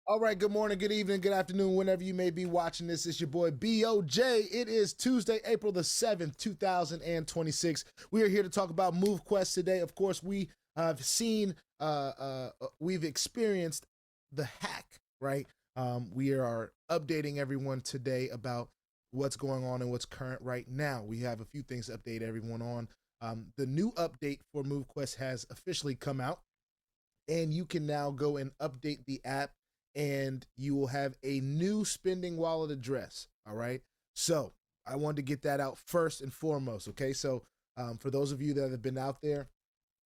All right, good morning, good evening, good afternoon, whenever you may be watching this. It's your boy BOJ. It is Tuesday, April the 7th, 2026. We are here to talk about MoveQuest today. Of course, we have seen, we've experienced the hack, right? We are updating everyone today about what's going on and what's current right now. We have a few things to update everyone on. The new update for MoveQuest has officially come out, and you can now go and update the app and you will have a new spending wallet address. All right. So I wanted to get that out first and foremost. Okay. So for those of you that have been out there,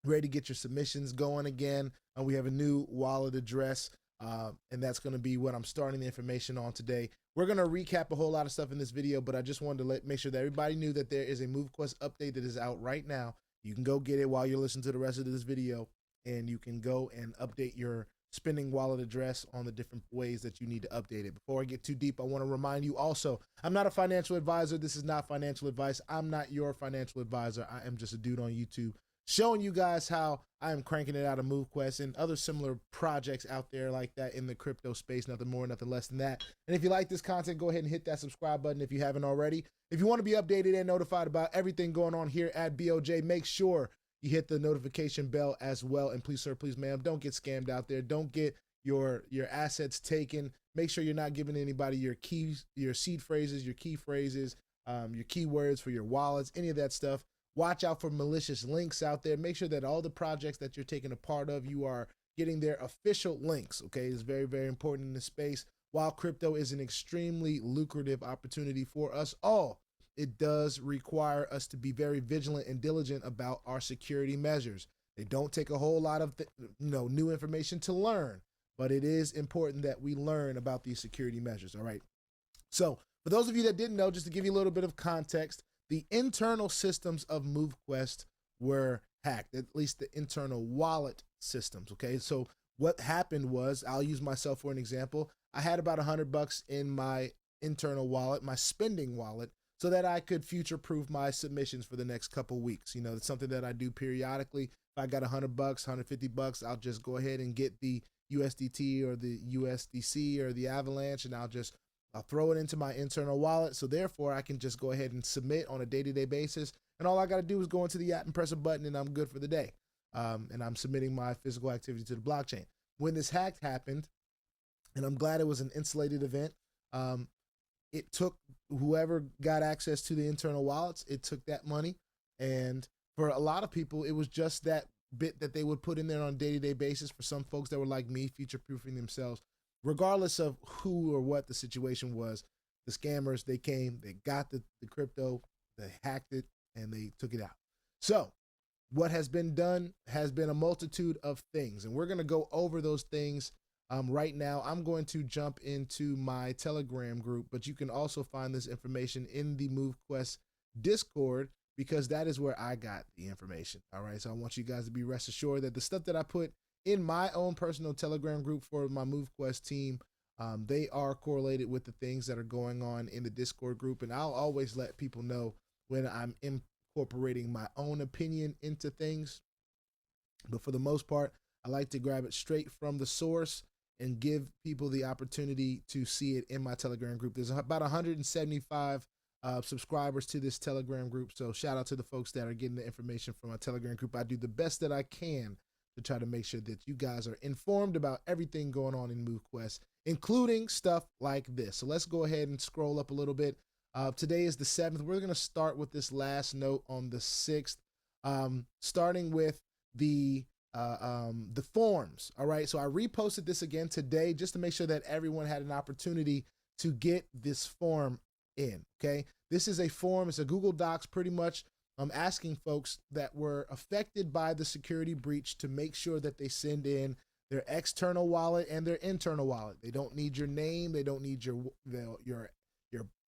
ready to get your submissions going again, we have a new wallet address. And that's going to be what I'm starting the information on today. We're going to recap a whole lot of stuff in this video, but I just wanted to make sure that everybody knew that there is a MoveQuest update that is out right now. You can go get it while you're listening to the rest of this video, and you can go and update your spending wallet address on the different ways that you need to update it. Before I get too deep, I want to remind you also, I'm not a financial advisor. This is not financial advice. I'm not your financial advisor. I am just a dude on YouTube showing you guys how I am cranking it out of MoveQuest and other similar projects out there like that in the crypto space. Nothing more, nothing less than that. And if you like this content, go ahead and hit that subscribe button if you haven't already. If you want to be updated and notified about everything going on here at BOJ, make sure you hit the notification bell as well. And please, sir, please, ma'am, don't get scammed out there. Don't get your assets taken. Make sure you're not giving anybody your keys, your seed phrases, your key phrases, your keywords for your wallets, any of that stuff. Watch out for malicious links out there. Make sure that all the projects that you're taking a part of, you are getting their official links. Okay, it's very, very important in this space. While crypto is an extremely lucrative opportunity for us all, it does require us to be very vigilant and diligent about our security measures. They don't take a whole lot of new information to learn, but it is important that we learn about these security measures. All right. So for those of you that didn't know, just to give you a little bit of context, the internal systems of MoveQuest were hacked, at least the internal wallet systems. Okay. So what happened was, I'll use myself for an example. I had about $100 in my internal wallet, my spending wallet, so that I could future-proof my submissions for the next couple weeks. You know, it's something that I do periodically. If I got $100, $150, I'll just go ahead and get the USDT or the USDC or the Avalanche, and I'll throw it into my internal wallet. So therefore, I can just go ahead and submit on a day-to-day basis. And all I got to do is go into the app and press a button, and I'm good for the day. And I'm submitting my physical activity to the blockchain. When this hack happened, and I'm glad it was an insulated event, it took whoever got access to the internal wallets, it took that money. And for a lot of people, it was just that bit that they would put in there on a day-to-day basis. For some folks that were like me, future-proofing themselves, regardless of who or what the situation was, the scammers, they came, they got the crypto, they hacked it, and they took it out. So what has been done has been a multitude of things, and we're going to go over those things. Right now, I'm going to jump into my Telegram group, but you can also find this information in the MoveQuest Discord, because that is where I got the information. All right, so I want you guys to be rest assured that the stuff that I put in my own personal Telegram group for my MoveQuest team, they are correlated with the things that are going on in the Discord group, and I'll always let people know when I'm incorporating my own opinion into things. But for the most part, I like to grab it straight from the source and give people the opportunity to see it in my Telegram group. There's about 175 subscribers to this Telegram group, so shout out to the folks that are getting the information from my Telegram group. I do the best that I can to try to make sure that you guys are informed about everything going on in MoveQuest, including stuff like this. So let's go ahead and scroll up a little bit. Today is the 7th. We're going to start with this last note on the 6th, starting with the forms. All right, so I reposted this again today just to make sure that everyone had an opportunity to get this form in. Okay, this is a form, it's a Google Docs pretty much. I'm asking folks that were affected by the security breach to make sure that they send in their external wallet and their internal wallet. They don't need your name, they don't need your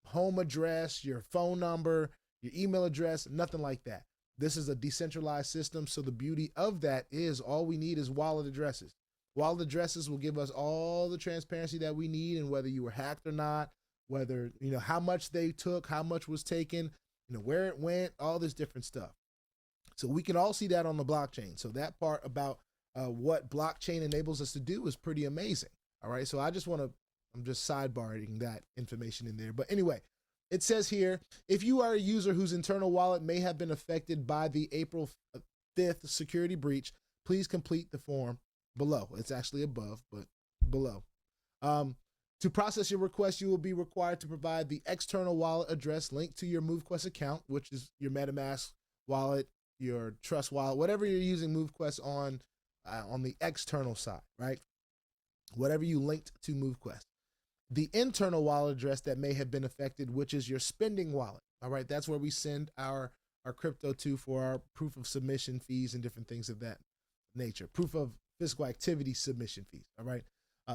home address, your phone number, your email address, nothing like that. This is a decentralized system, so the beauty of that is all we need is wallet addresses. Wallet addresses will give us all the transparency that we need, and whether you were hacked or not, whether, how much they took, how much was taken, where it went, all this different stuff. So we can all see that on the blockchain. So that part about what blockchain enables us to do is pretty amazing. All right, so I'm just sidebarring that information in there. But anyway, it says here, if you are a user whose internal wallet may have been affected by the April 5th security breach, please complete the form below. It's actually above, but below. To process your request, you will be required to provide the external wallet address linked to your MoveQuest account, which is your MetaMask wallet, your Trust wallet, whatever you're using MoveQuest on the external side, right? Whatever you linked to MoveQuest. The internal wallet address that may have been affected, which is your spending wallet, all right? That's where we send our crypto to for our proof of submission fees and different things of that nature. Proof of physical activity submission fees, all right?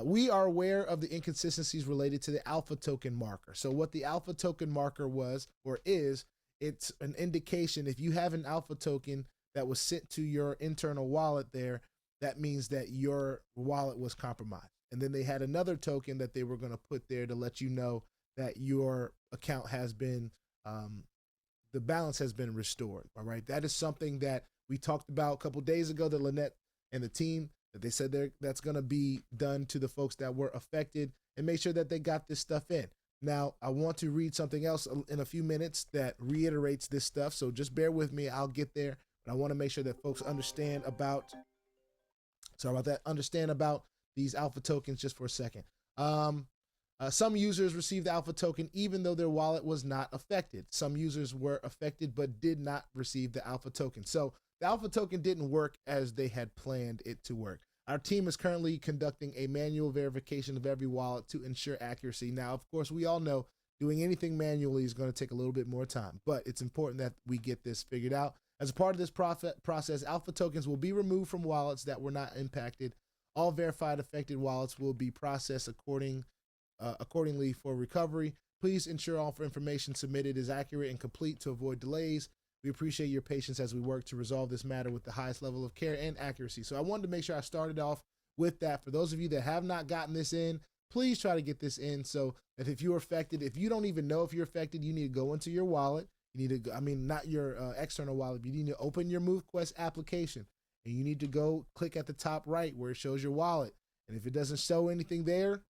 We are aware of the inconsistencies related to the alpha token marker. So what the alpha token marker was or is, it's an indication if you have an alpha token that was sent to your internal wallet there, that means that your wallet was compromised. And then they had another token that they were going to put there to let you know that your account has been, the balance has been restored, all right? That is something that we talked about a couple days ago that Lynette and the team, that they said that's going to be done to the folks that were affected and make sure that they got this stuff in. Now, I want to read something else in a few minutes that reiterates this stuff, so just bear with me. I'll get there, but I want to make sure that folks understand about, understand about these alpha tokens just for a second. Some users received the alpha token even though their wallet was not affected. Some users were affected but did not receive the alpha token. So the alpha token didn't work as they had planned it to work. Our team is currently conducting a manual verification of every wallet to ensure accuracy. Now, of course, we all know doing anything manually is going to take a little bit more time, but it's important that we get this figured out. As a part of this process, alpha tokens will be removed from wallets that were not impacted. All verified affected wallets will be processed accordingly for recovery. Please ensure all information submitted is accurate and complete to avoid delays. We appreciate your patience as we work to resolve this matter with the highest level of care and accuracy. So I wanted to make sure I started off with that. For those of you that have not gotten this in, please try to get this in so that if you're affected, if you don't even know if you're affected, you need to go into your wallet. You need to, not your external wallet, but you need to open your MoveQuest application and you need to go click at the top right where it shows your wallet. And if it doesn't show anything there,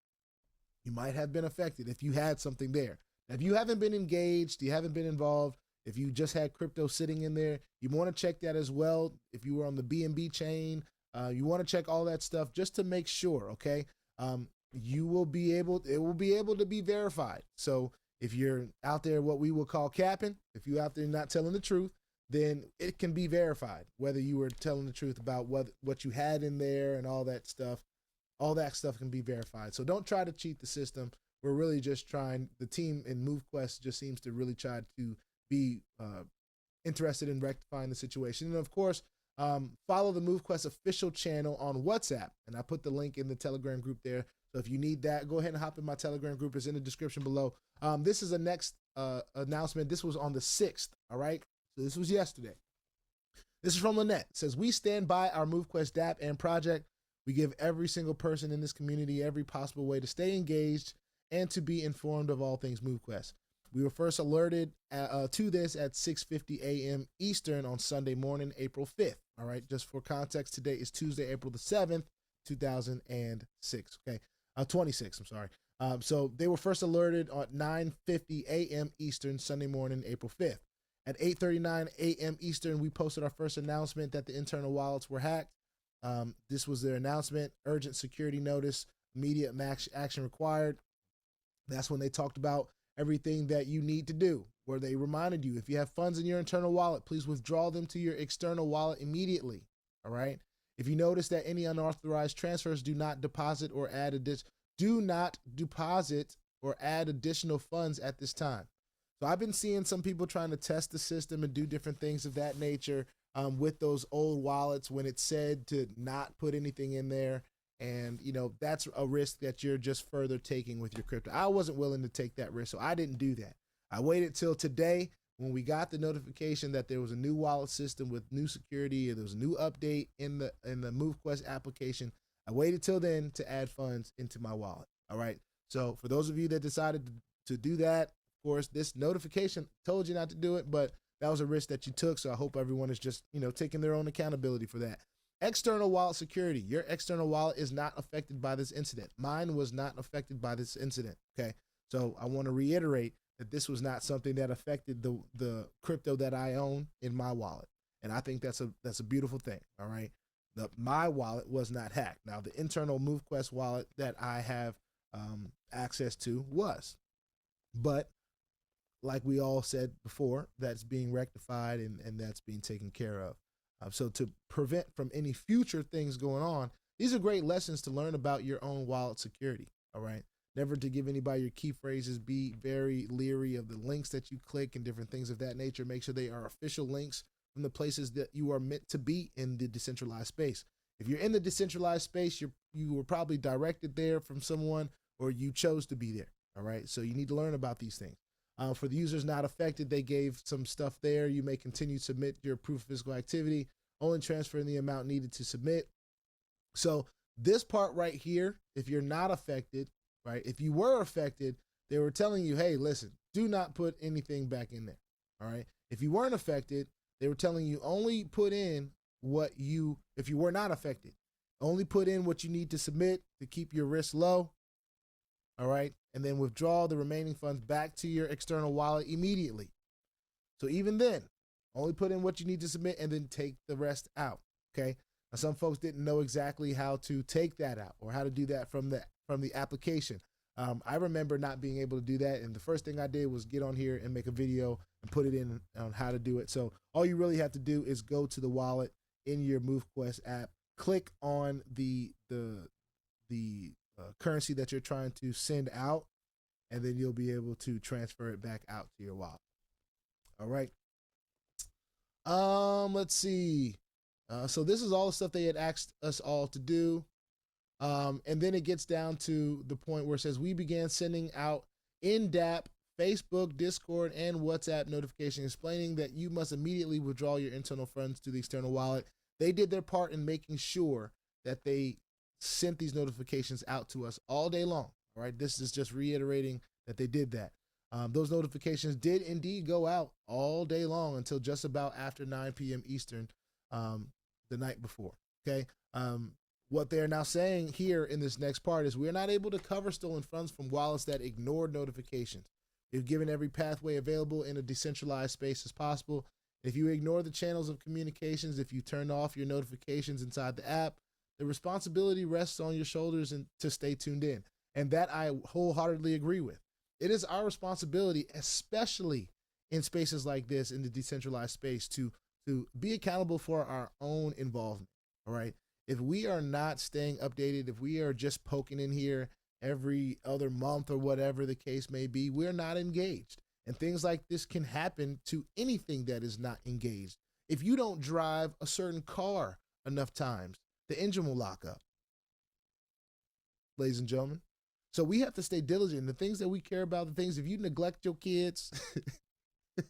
you might have been affected if you had something there. Now, if you haven't been engaged, you haven't been involved, if you just had crypto sitting in there, you want to check that as well. If you were on the BNB chain, you want to check all that stuff just to make sure, okay? It will be able to be verified. So if you're out there, what we will call capping, if you're out there not telling the truth, then it can be verified, whether you were telling the truth about what you had in there and all that stuff can be verified. So don't try to cheat the system. We're really just trying, the team in MoveQuest just seems to really try to be interested in rectifying the situation. And of course, follow the MoveQuest official channel on WhatsApp. And I put the link in the Telegram group there. So if you need that, go ahead and hop in my Telegram group. It's in the description below. This is a next announcement. This was on the 6th, all right? So this was yesterday. This is from Lynette. It says, we stand by our MoveQuest DApp and project. We give every single person in this community every possible way to stay engaged and to be informed of all things MoveQuest. We were first alerted to this at 6:50 a.m. Eastern on Sunday morning, April 5th. All right, just for context, today is Tuesday, April the 7th, 2006. Okay, 26, I'm sorry. So they were first alerted at 9:50 a.m. Eastern, Sunday morning, April 5th. At 8:39 a.m. Eastern, we posted our first announcement that the internal wallets were hacked. This was their announcement, urgent security notice, immediate action required. That's when they talked about everything that you need to do, where they reminded you, if you have funds in your internal wallet, please withdraw them to your external wallet immediately, all right? If you notice that any unauthorized transfers, do not deposit or add additional funds at this time. So I've been seeing some people trying to test the system and do different things of that nature with those old wallets when it said to not put anything in there. And, that's a risk that you're just further taking with your crypto. I wasn't willing to take that risk, so I didn't do that. I waited till today when we got the notification that there was a new wallet system with new security, and there was a new update in the MoveQuest application. I waited till then to add funds into my wallet. All right. So for those of you that decided to do that, of course, this notification told you not to do it, but that was a risk that you took. So I hope everyone is just, taking their own accountability for that. External wallet security. Your external wallet is not affected by this incident. Mine was not affected by this incident, okay? So I want to reiterate that this was not something that affected the crypto that I own in my wallet. And I think that's a beautiful thing, all right? My wallet was not hacked. Now, the internal MoveQuest wallet that I have access to was. But like we all said before, that's being rectified and that's being taken care of. So to prevent from any future things going on, these are great lessons to learn about your own wallet security, all right? Never to give anybody your key phrases. Be very leery of the links that you click and different things of that nature. Make sure they are official links from the places that you are meant to be in the decentralized space. If you're in the decentralized space, you were probably directed there from someone, or you chose to be there, all right? So you need to learn about these things. For the users not affected, they gave some stuff there. You may continue to submit your proof of physical activity, only transferring the amount needed to submit. So this part right here, if you're not affected, right? If you were affected, they were telling you, hey, listen, do not put anything back in there, all right? If you weren't affected, they were telling you only put in if you were not affected, only put in what you need to submit to keep your risk low, all right? And then withdraw the remaining funds back to your external wallet immediately. So even then, only put in what you need to submit and then take the rest out, okay? Now, some folks didn't know exactly how to take that out or how to do that from the application. I remember not being able to do that, and the first thing I did was get on here and make a video and put it in on how to do it. So all you really have to do is go to the wallet in your MoveQuest app, click on the currency that you're trying to send out, and then you'll be able to transfer it back out to your wallet. All right. Let's see. So this is all the stuff they had asked us all to do. And then it gets down to the point where it says we began sending out in-depth Facebook, Discord, and WhatsApp notifications explaining that you must immediately withdraw your internal funds to the external wallet. They did their part in making sure that they sent these notifications out to us all day long. All right, this is just reiterating that they did that. Those notifications did indeed go out all day long until just about after 9 p.m. Eastern the night before, okay? What they're now saying here in this next part is we're not able to cover stolen funds from wallets that ignored notifications. We've given every pathway available in a decentralized space as possible. If you ignore the channels of communications, if you turn off your notifications inside the app, the responsibility rests on your shoulders and to stay tuned in. And that I wholeheartedly agree with. It is our responsibility, especially in spaces like this, in the decentralized space, to be accountable for our own involvement, all right? If we are not staying updated, if we are just poking in here every other month or whatever the case may be, we're not engaged. And things like this can happen to anything that is not engaged. If you don't drive a certain car enough times, the engine will lock up, ladies and gentlemen. So we have to stay diligent. The things that we care about, the things, if you neglect your kids, you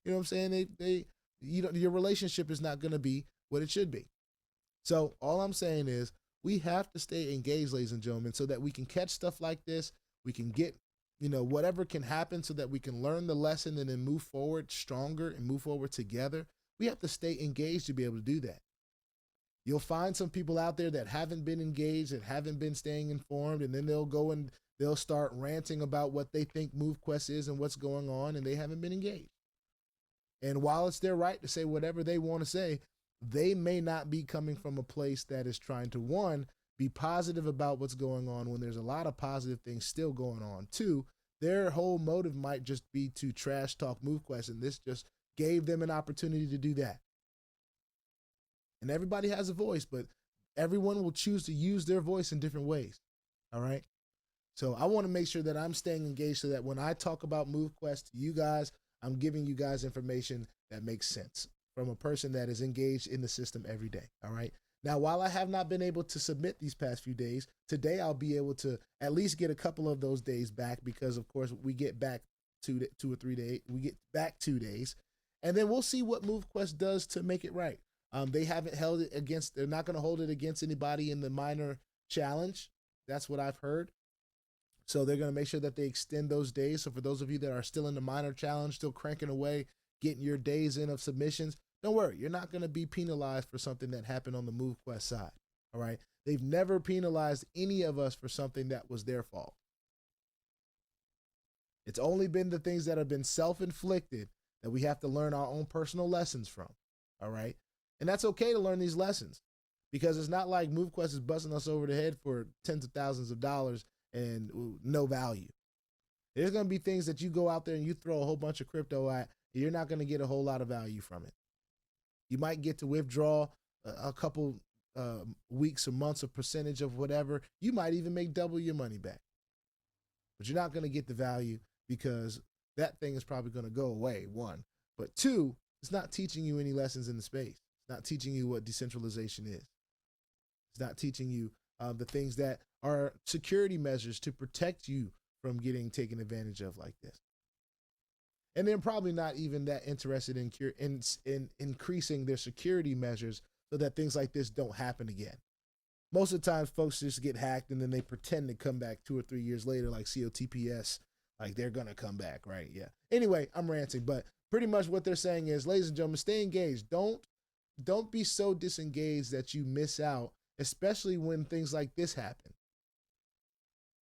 know what I'm saying? Your relationship is not going to be what it should be. So all I'm saying is we have to stay engaged, ladies and gentlemen, so that we can catch stuff like this. We can get, whatever can happen so that we can learn the lesson and then move forward stronger and move forward together. We have to stay engaged to be able to do that. You'll find some people out there that haven't been engaged, that haven't been staying informed, and then they'll go and they'll start ranting about what they think MoveQuest is and what's going on, and they haven't been engaged. And while it's their right to say whatever they want to say, they may not be coming from a place that is trying to, one, be positive about what's going on when there's a lot of positive things still going on. Two, their whole motive might just be to trash talk MoveQuest, and this just gave them an opportunity to do that. And everybody has a voice, but everyone will choose to use their voice in different ways, all right? So I want to make sure that I'm staying engaged so that when I talk about MoveQuest to you guys, I'm giving you guys information that makes sense from a person that is engaged in the system every day, all right? Now, while I have not been able to submit these past few days, today I'll be able to at least get a couple of those days back because, of course, we get back 2 or 3 days. We get back 2 days, and then we'll see what MoveQuest does to make it right. They haven't held it against, they're not going to hold it against anybody in the minor challenge. That's what I've heard. So they're going to make sure that they extend those days. So for those of you that are still in the minor challenge, still cranking away, getting your days in of submissions, don't worry, you're not going to be penalized for something that happened on the MoveQuest side. All right. They've never penalized any of us for something that was their fault. It's only been the things that have been self-inflicted that we have to learn our own personal lessons from. All right. And that's okay to learn these lessons, because it's not like MoveQuest is busting us over the head for tens of thousands of dollars and no value. There's going to be things that you go out there and you throw a whole bunch of crypto at, and you're not going to get a whole lot of value from it. You might get to withdraw a couple weeks or months of percentage of whatever. You might even make double your money back. But you're not going to get the value, because that thing is probably going to go away, one. But two, it's not teaching you any lessons in the space. It's not teaching you what decentralization is. It's not teaching you the things that are security measures to protect you from getting taken advantage of like this. And they're probably not even that interested in increasing their security measures so that things like this don't happen again. Most of the time, folks just get hacked and then they pretend to come back 2 or 3 years later, like COTPS, like they're going to come back, right? Yeah. Anyway, I'm ranting, but pretty much what they're saying is, ladies and gentlemen, stay engaged. Don't be so disengaged that you miss out, especially when things like this happen.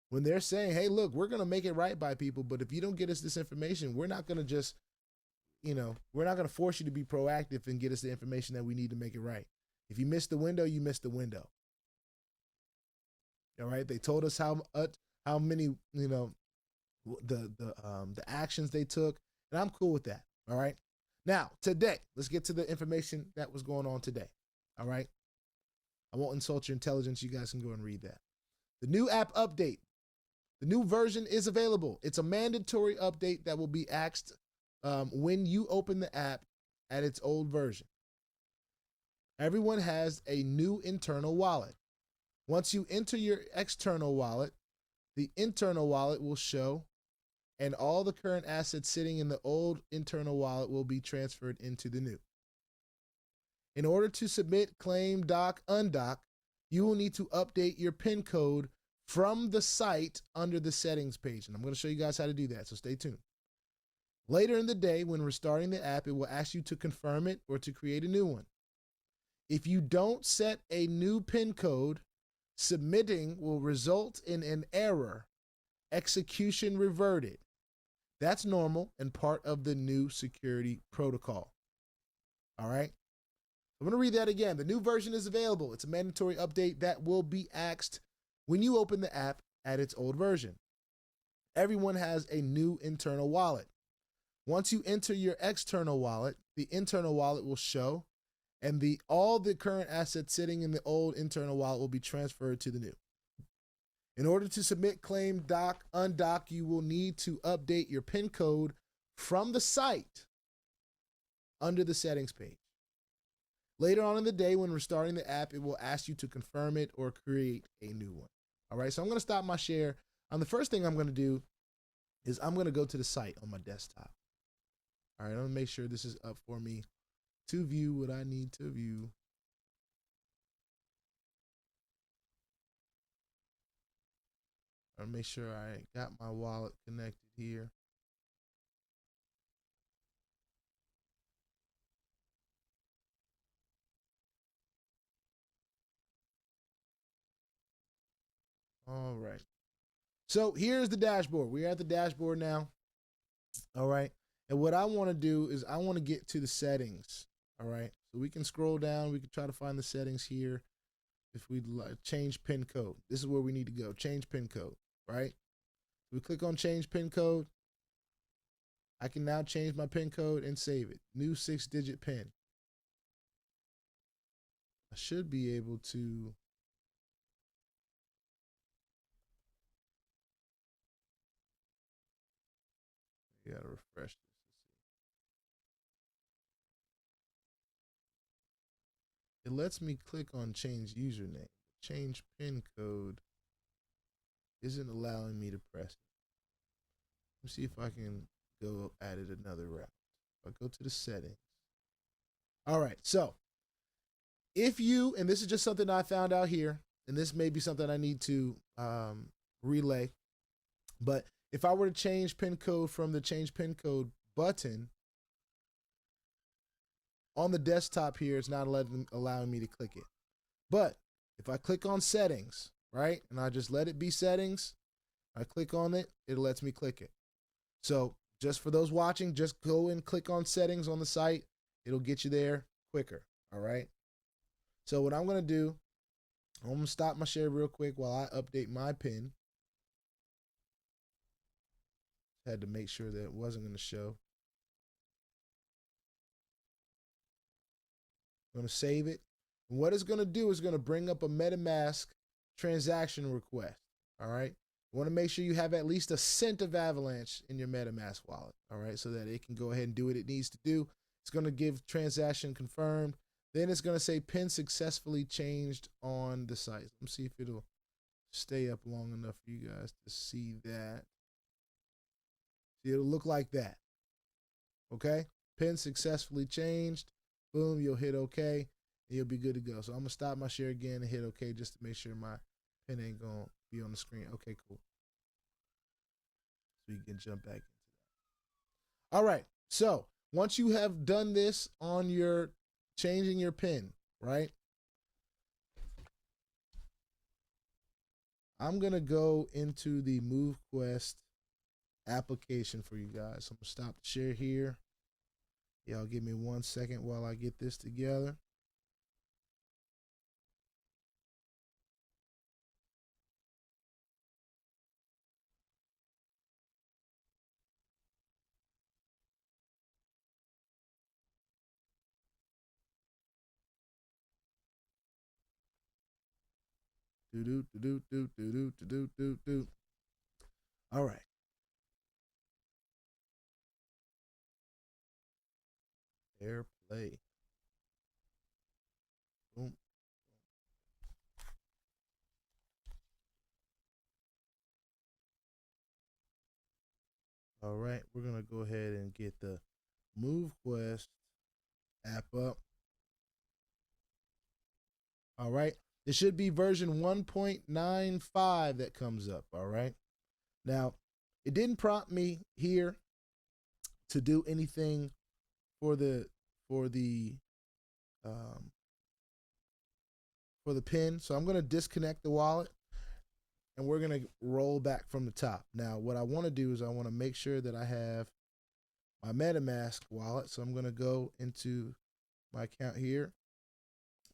When they're saying, hey, look, we're going to make it right by people, but if you don't get us this information, we're not going to just, we're not going to force you to be proactive and get us the information that we need to make it right. If you miss the window, you miss the window. All right. They told us how many, the actions they took, and I'm cool with that. All right. Now, today, let's get to the information that was going on today. All right. I won't insult your intelligence. You guys can go and read that. The new app update. The new version is available. It's a mandatory update that will be asked when you open the app at its old version. Everyone has a new internal wallet. Once you enter your external wallet, the internal wallet will show, and all the current assets sitting in the old internal wallet will be transferred into the new. In order to submit, claim, dock, undock, you will need to update your PIN code from the site under the settings page. And I'm going to show you guys how to do that, so stay tuned. Later in the day, when restarting the app, it will ask you to confirm it or to create a new one. If you don't set a new PIN code, submitting will result in an error, execution reverted. That's normal and part of the new security protocol. All right. I'm going to read that again. The new version is available. It's a mandatory update that will be asked when you open the app at its old version. Everyone has a new internal wallet. Once you enter your external wallet, the internal wallet will show, and all the current assets sitting in the old internal wallet will be transferred to the new. In order to submit, claim, dock, undock, you will need to update your PIN code from the site under the settings page. Later on in the day, when restarting the app, it will ask you to confirm it or create a new one. All right, so I'm going to stop my share. The first thing I'm going to do is I'm going to go to the site on my desktop. All right, I'm going to make sure this is up for me to view what I need to view. I'll make sure I got my wallet connected here. All right. So here's the dashboard. We're at the dashboard now. All right. And what I want to do is I want to get to the settings. All right. So we can scroll down. We can try to find the settings here. If we change PIN code, this is where we need to go. Change PIN code, right? We click on change PIN code. I can now change my PIN code and save it. New 6-digit PIN. I should be able to. You gotta refresh this to see. It lets me click on change username. Change PIN code isn't allowing me to press it. Let's see if I can go at it another route. I'll go to the settings. All right, so if you, and this is just something I found out here, and this may be something I need to relay, but if I were to change PIN code from the change PIN code button, on the desktop here, it's not allowing me to click it. But if I click on settings, right, and I just let it be settings, I click on it, it lets me click it. So just for those watching, just go and click on settings on the site. It'll get you there quicker, all right? So what I'm gonna do, I'm gonna stop my share real quick while I update my pin. Had to make sure that it wasn't gonna show. I'm gonna save it. And what it's gonna do is gonna bring up a MetaMask transaction request, all right? You wanna make sure you have at least a cent of Avalanche in your MetaMask wallet, all right? So that it can go ahead and do what it needs to do. It's gonna give transaction confirmed. Then it's gonna say pin successfully changed on the site. Let me see if it'll stay up long enough for you guys to see that. See, it'll look like that, okay? Pin successfully changed. Boom, you'll hit OK, and you'll be good to go. So I'm gonna stop my share again and hit OK just to make sure my pin ain't gonna be on the screen. Okay, cool. So you can jump back into that. All right, so once you have done this on your changing your pin, right? I'm gonna go into the MoveQuest application for you guys. So I'm gonna stop the share here. Y'all give me 1 second while I get this together. All right. Airplay. Boom. All right, we're gonna go ahead and get the MoveQuest app up. All right, it should be version 1.95 that comes up. All right, now it didn't prompt me here to do anything for the pin, so I'm gonna disconnect the wallet and we're gonna roll back from the top. Now, what I want to do is I want to make sure that I have my MetaMask wallet, so I'm gonna go into my account here,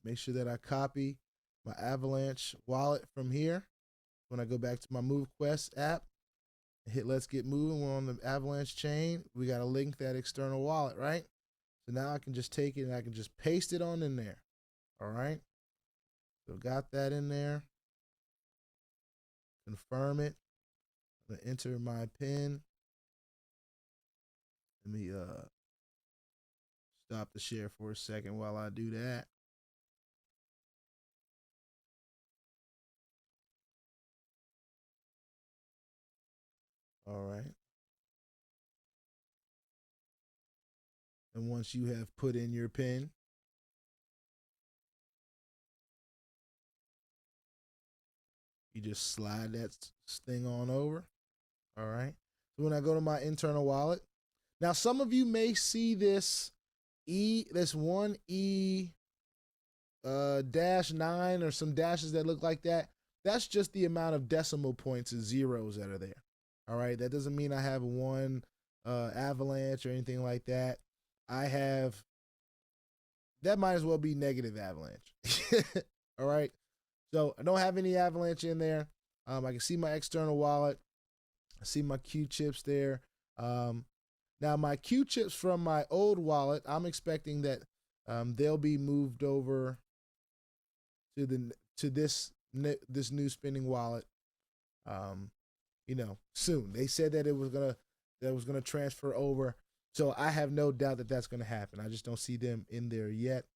make sure that I copy my Avalanche wallet from here. When I go back to my MoveQuest app, hit let's get moving, we're on the Avalanche chain, we got to link that external wallet, right? So now I can just take it and I can just paste it on in there. All right, so got that in there. Confirm it. I'm gonna enter my pin. Let me stop the share for a second while I do that. All right. And once you have put in your pin, you just slide that thing on over. All right. So when I go to my internal wallet, now some of you may see this this 1E -9 or some dashes that look like that. That's just the amount of decimal points and zeros that are there. All right. That doesn't mean I have one Avalanche or anything like that. I have, that might as well be negative Avalanche. All right. So I don't have any Avalanche in there. I can see my external wallet. I see my Q chips there. Now my Q chips from my old wallet, I'm expecting that they'll be moved over to this new spinning wallet. Soon. They said that it was gonna transfer over. So I have no doubt that that's gonna happen. I just don't see them in there yet.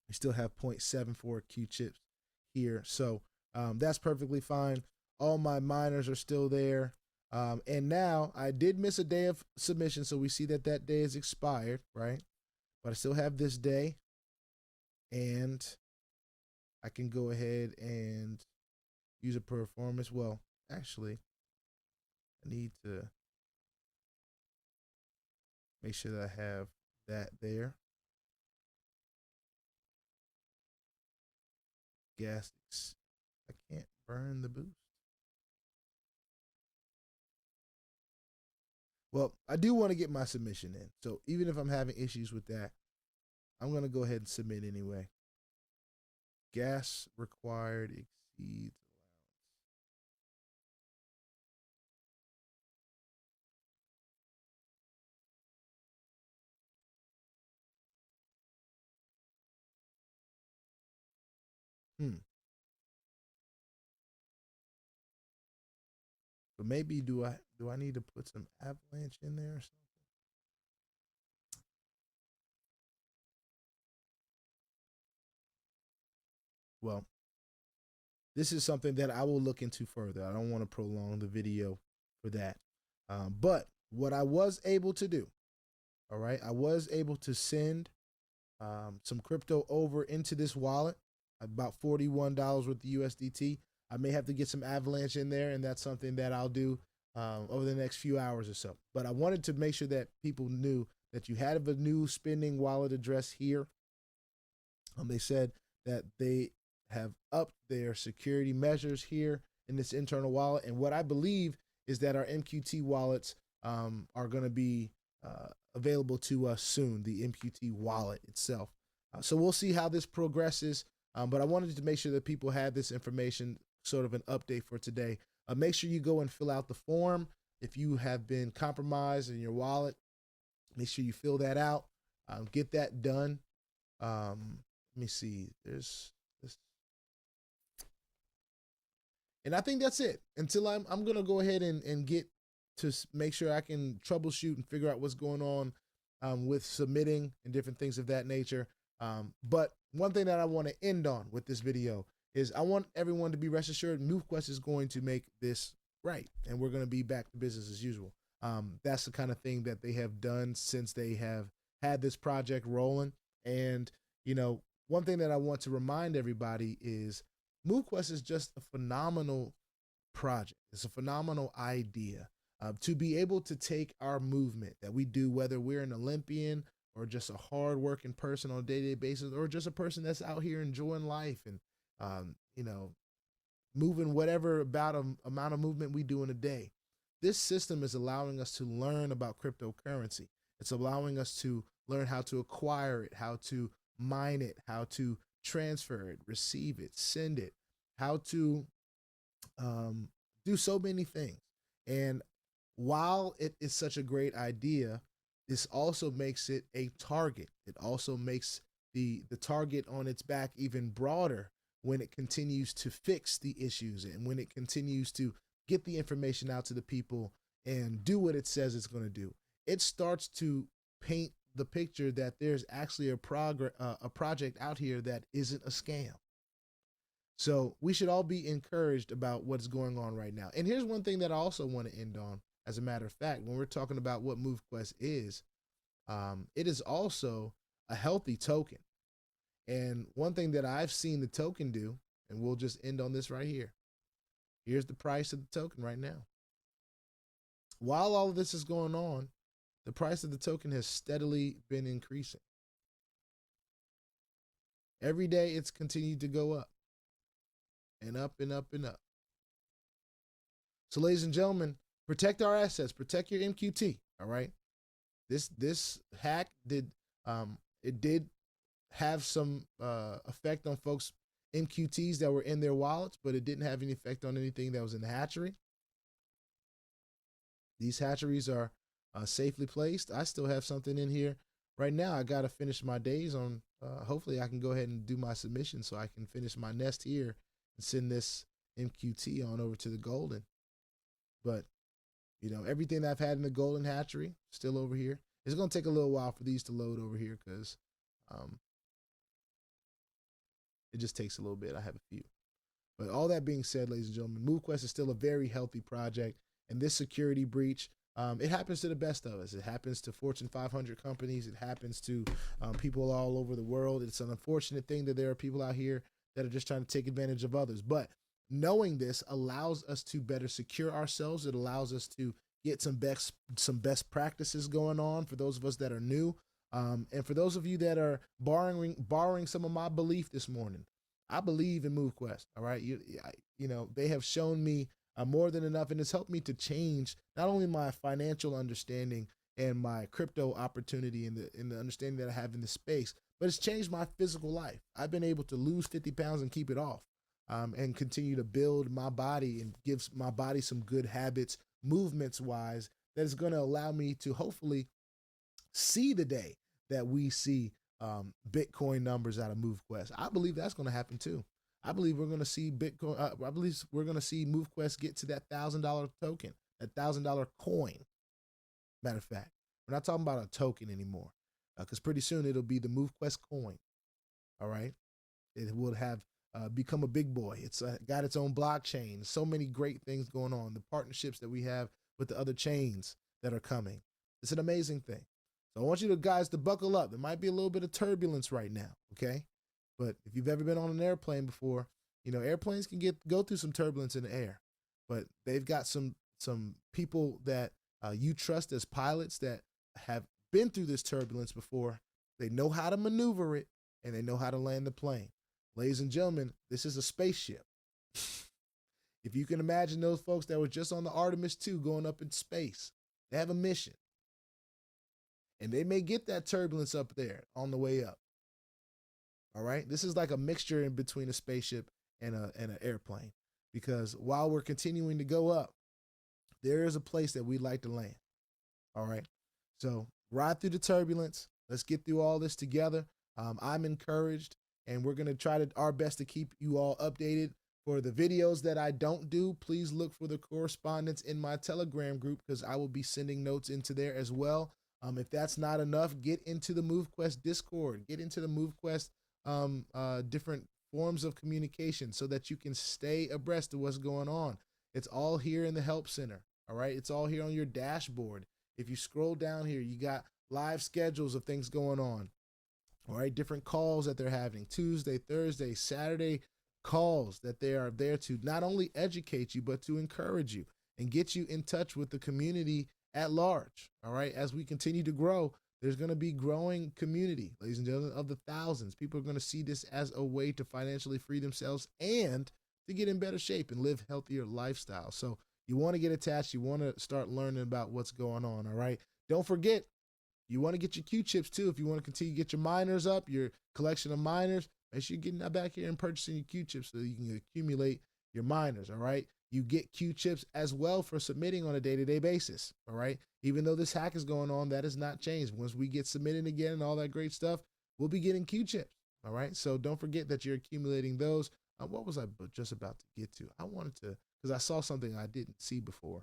We still have 0.74 Q chips here, so that's perfectly fine. All my miners are still there. And now I did miss a day of submission, so we see that that day is expired, right? But I still have this day, and I can go ahead and use a performance. Well, actually, I need to make sure that I have that there. Gas. I can't burn the boost. Well, I do want to get my submission in. So even if I'm having issues with that, I'm going to go ahead and submit anyway. Gas required exceeds allowance. But maybe do I need to put some avalanche in there or something? Well, this is something that I will look into further. I don't want to prolong the video for that. But what I was able to do, all right, I was able to send some crypto over into this wallet, about $41 worth of USDT. I may have to get some avalanche in there, and that's something that I'll do over the next few hours or so. But I wanted to make sure that people knew that you had a new spending wallet address here. They said that they have upped their security measures here in this internal wallet. And what I believe is that our MQT wallets are going to be available to us soon, the MQT wallet itself. So we'll see how this progresses. But I wanted to make sure that people had this information, sort of an update for today. Make sure you go and fill out the form. If you have been compromised in your wallet, make sure you fill that out. Get that done. Let me see. There's this. And I think that's it. Until I'm going to go ahead and get to make sure I can troubleshoot and figure out what's going on with submitting and different things of that nature. But one thing that I want to end on with this video is I want everyone to be rest assured MoveQuest is going to make this right, and we're going to be back to business as usual. That's the kind of thing that they have done since they have had this project rolling. And, you know, one thing that I want to remind everybody is MoveQuest is just a phenomenal project. It's a phenomenal idea to be able to take our movement that we do, whether we're an Olympian or just a hard-working person on a day-to-day basis, or just a person that's out here enjoying life and, you know, moving whatever amount of movement we do in a day. This system is allowing us to learn about cryptocurrency. It's allowing us to learn how to acquire it, how to mine it, how to transfer it, receive it, send it, how to do so many things. And while it is such a great idea, this also makes it a target. It also makes the target on its back even broader when it continues to fix the issues and when it continues to get the information out to the people and do what it says it's going to do. It starts to paint the picture that there's actually a project out here that isn't a scam. So we should all be encouraged about what's going on right now. And here's one thing that I also want to end on. As a matter of fact, when we're talking about what MoveQuest is, it is also a healthy token. And one thing that I've seen the token do, and we'll just end on this right here. Here's the price of the token right now. While all of this is going on, the price of the token has steadily been increasing. Every day it's continued to go up and up and up and up. So ladies and gentlemen, protect our assets, protect your MQT, all right? This hack did have some effect on folks' MQTs that were in their wallets, but it didn't have any effect on anything that was in the hatchery. These hatcheries are safely placed. I still have something in here right now. I got to finish my days on, hopefully I can go ahead and do my submission so I can finish my nest here and send this MQT on over to the golden. But, you know, everything that I've had in the golden hatchery still over here. It's going to take a little while for these to load over here because it just takes a little bit. I have a few. But all that being said, ladies and gentlemen, MoveQuest is still a very healthy project. And this security breach, it happens to the best of us. It happens to Fortune 500 companies. It happens to people all over the world. It's an unfortunate thing that there are people out here that are just trying to take advantage of others. But knowing this allows us to better secure ourselves. It allows us to get some best practices going on for those of us that are new. And for those of you that are borrowing some of my belief this morning, I believe in MoveQuest. All right, you know, they have shown me more than enough, and it's helped me to change not only my financial understanding and my crypto opportunity and the understanding that I have in the space, but it's changed my physical life. I've been able to lose 50 pounds and keep it off, and continue to build my body and give my body some good habits, movements wise, that is going to allow me to hopefully see the day that we see Bitcoin numbers out of MoveQuest. I believe that's going to happen too. I believe we're going to see Bitcoin. I believe we're going to see MoveQuest get to that $1,000 token, that $1,000 coin. Matter of fact, we're not talking about a token anymore, because pretty soon it'll be the MoveQuest coin. All right, it will have become a big boy. It's got its own blockchain. So many great things going on. The partnerships that we have with the other chains that are coming. It's an amazing thing. So I want you guys to buckle up. There might be a little bit of turbulence right now, okay? But if you've ever been on an airplane before, you know, airplanes can go through some turbulence in the air, but they've got some people that you trust as pilots that have been through this turbulence before. They know how to maneuver it, and they know how to land the plane. Ladies and gentlemen, this is a spaceship. If you can imagine those folks that were just on the Artemis 2 going up in space, they have a mission. And they may get that turbulence up there on the way up. All right? This is like a mixture in between a spaceship and an airplane. Because while we're continuing to go up, there is a place that we'd like to land. All right? So ride through the turbulence. Let's get through all this together. I'm encouraged, and we're going to try our best to keep you all updated. For the videos that I don't do, please look for the correspondence in my Telegram group, because I will be sending notes into there as well. If that's not enough, get into the MoveQuest Discord. Get into the MoveQuest different forms of communication so that you can stay abreast of what's going on. It's all here in the Help Center, all right? It's all here on your dashboard. If you scroll down here, you got live schedules of things going on, all right? Different calls that they're having, Tuesday, Thursday, Saturday calls that they are there to not only educate you, but to encourage you and get you in touch with the community at large. All right. As we continue to grow, there's going to be growing community, ladies and gentlemen, of the thousands. People are going to see this as a way to financially free themselves and to get in better shape and live healthier lifestyles. So you want to get attached. You want to start learning about what's going on. All right. Don't forget, you want to get your Q-chips too. If you want to continue to get your miners up, your collection of miners, make sure you're getting back here and purchasing your Q-chips so you can accumulate your miners. All right. You get Q-chips as well for submitting on a day-to-day basis, all right? Even though this hack is going on, that has not changed. Once we get submitted again and all that great stuff, we'll be getting Q-chips, all right? So don't forget that you're accumulating those. What was I just about to get to? I wanted to, because I saw something I didn't see before.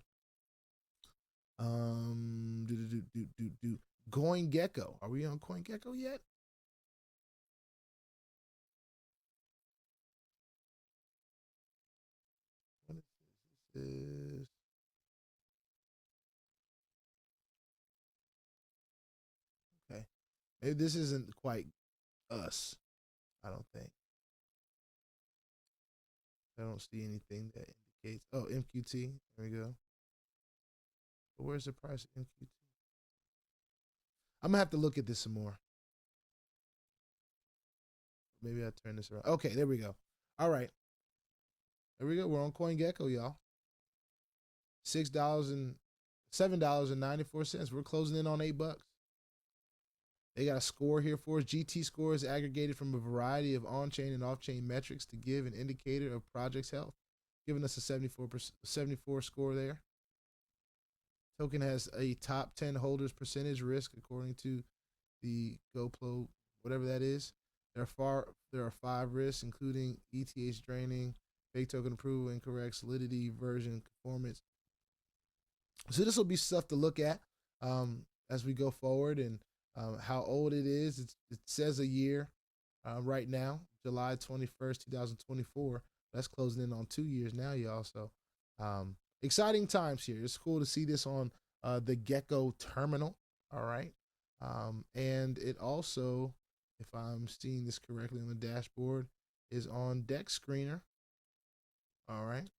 CoinGecko. Are we on CoinGecko yet? What is this? Okay. Maybe this isn't quite us. I don't think. I don't see anything that indicates. Oh, MQT. There we go. But where's the price of MQT? I'm gonna have to look at this some more. Maybe I'll turn this around. Okay, there we go. All right. There we go. We're on CoinGecko, y'all. $6 and $7.94. We're closing in on $8. They got a score here for us. GT score is aggregated from a variety of on-chain and off-chain metrics to give an indicator of project's health, giving us a 74 score there. Token has a top 10 holders percentage risk according to the GoPro, whatever that is. There are 5 risks, including ETH draining, fake token approval, incorrect solidity, version, conformance. So this will be stuff to look at as we go forward, and how old it is. It says a year right now, July 21st, 2024. That's closing in on 2 years now, y'all. So exciting times here. It's cool to see this on the Gecko terminal. All right. And it also, if I'm seeing this correctly on the dashboard, is on Dex Screener. All right.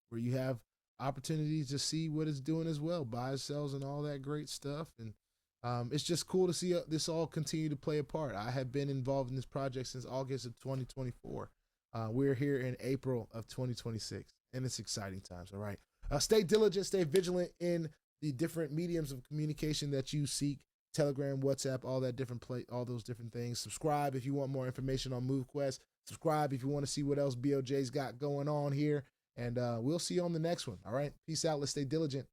Where you have opportunities to see what it's doing as well, buys, sells, and all that great stuff. And It's just cool to see this all continue to play a part. I have been involved in this project since August of 2024. We're here in April of 2026, and it's exciting times. All right. Stay diligent, stay vigilant in the different mediums of communication that you seek. Telegram, WhatsApp, all that different all those different things. Subscribe if you want more information on MoveQuest. Subscribe if you want to see what else BOJ's got going on here. And we'll see you on the next one. All right. Peace out. Let's stay diligent.